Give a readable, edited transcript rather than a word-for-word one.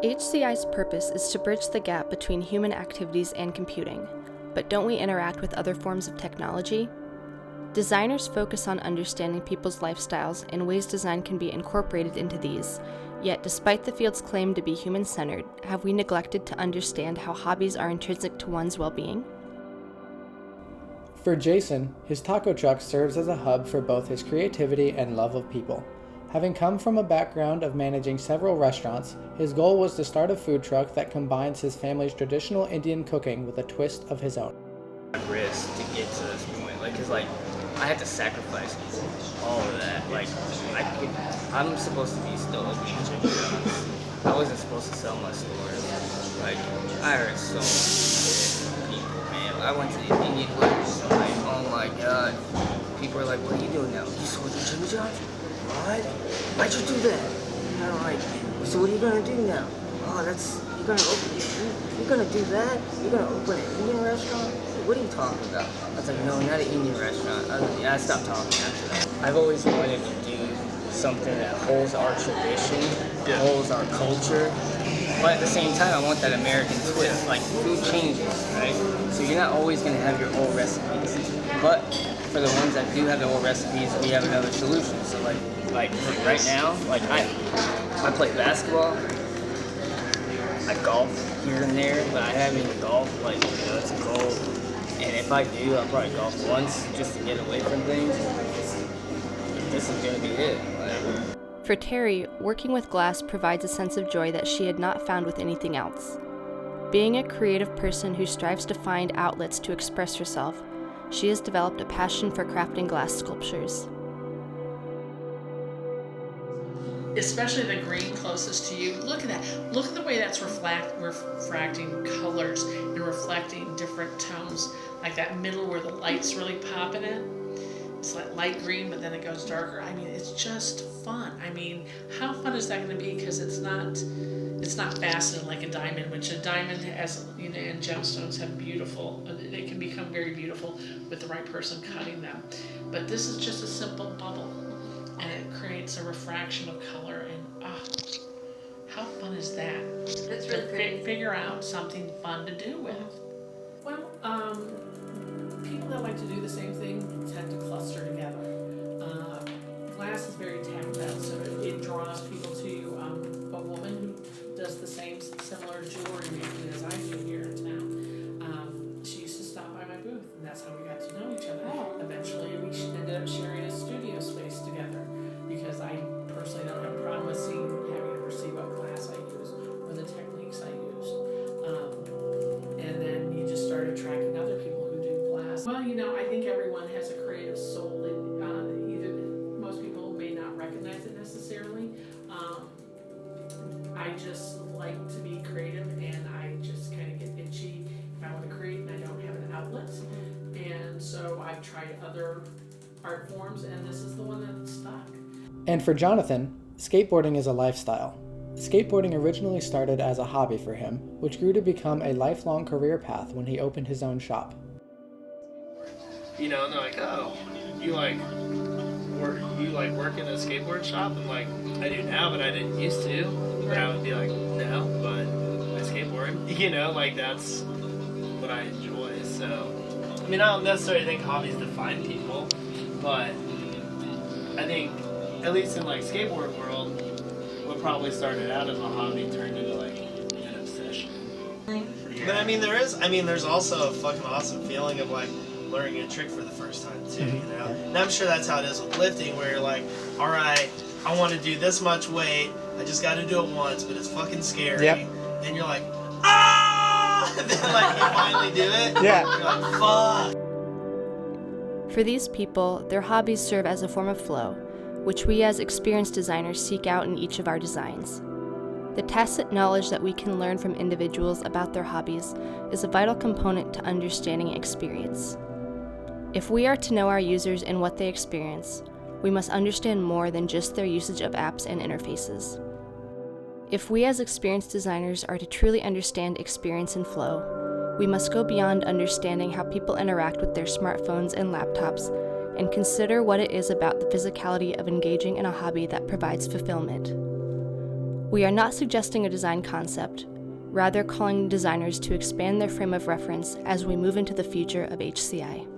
HCI's purpose is to bridge the gap between human activities and computing, but don't we interact with other forms of technology? Designers focus on understanding people's lifestyles and ways design can be incorporated into these, yet despite the field's claim to be human-centered, have we neglected to understand how hobbies are intrinsic to one's well-being? For Jason, his taco truck serves as a hub for both his creativity and love of people. Having come from a background of managing several restaurants, his goal was to start a food truck that combines his family's traditional Indian cooking with a twist of his own. Risk to get to this point, cause I had to sacrifice all of that. I'm supposed to be still opening chicken shops. I wasn't supposed to sell my stores. I heard so many shit from people, man. I went to the Indian weddings, oh my god. People are like, what are you doing now? You sold your chicken shops? What? Why'd you do that? And I'm so what are you gonna do now? Oh, you're gonna do that? You're gonna open an Indian restaurant? What are you talking about? I was like, no, not an Indian restaurant. I stopped talking after that. I've always wanted to do something that holds our tradition, holds our culture, but at the same time, I want that American twist. Food changes, right? So you're not always gonna have your old recipes, but for the ones that do have the old recipes, we have another solution. So right now, I play basketball, I golf here and there, but I haven't even golfed, it's a goal. And if I do, I'll probably golf once just to get away from things. This is gonna be it. For Terry, working with glass provides a sense of joy that she had not found with anything else. Being a creative person who strives to find outlets to express herself, she has developed a passion for crafting glass sculptures. Especially the green closest to you. Look at that. Look at the way that's refracting colors and reflecting different tones. Like that middle where the light's really popping in. It's like light green, but then it goes darker. It's just fun. How fun is that going to be? Because it's not faceted like a diamond, which a diamond has, and gemstones have they can become very beautiful with the right person cutting them. But this is just a simple bubble, and it creates a refraction of color, and how fun is that? It's really pretty. Figure out something fun to do with. Well, people that like to do the same thing tend to cluster together. Glass is very tactile, so it draws people to a woman who does the same similar jewelry making as I do here in town. She used to stop by my booth, and that's how we got to know each other. Eventually, we ended up sharing a studio space together because I personally don't have a problem with having her see what glass I use or the techniques I use. And then you just start attracting other people who do glass. Well, I think everyone has a creative soul. Most people may not recognize it necessarily. I just like to be creative, and I just kind of get itchy if I want to create and I don't have an outlet. And so I've tried other art forms, and this is the one that stuck. And for Jonathan, skateboarding is a lifestyle. Skateboarding originally started as a hobby for him, which grew to become a lifelong career path when he opened his own shop. And they're like, oh, you work in a skateboard shop? I'm like, I do now, but I didn't used to. But I would be like, no, but I skateboard. That's what I enjoy. So, I don't necessarily think hobbies define people, but I think, at least in skateboard world, what probably started out as a hobby turned into an obsession. But there's also a fucking awesome feeling of learning a trick for the first time too, And I'm sure that's how it is with lifting, where you're like, all right, I want to do this much weight, I just got to do it once, but it's fucking scary. Yep. And you're like, ah! And then you finally do it. Yeah. You're like, fuck. For these people, their hobbies serve as a form of flow, which we as experienced designers seek out in each of our designs. The tacit knowledge that we can learn from individuals about their hobbies is a vital component to understanding experience. If we are to know our users and what they experience, we must understand more than just their usage of apps and interfaces. If we as experienced designers are to truly understand experience and flow, we must go beyond understanding how people interact with their smartphones and laptops and consider what it is about the physicality of engaging in a hobby that provides fulfillment. We are not suggesting a design concept, rather calling designers to expand their frame of reference as we move into the future of HCI.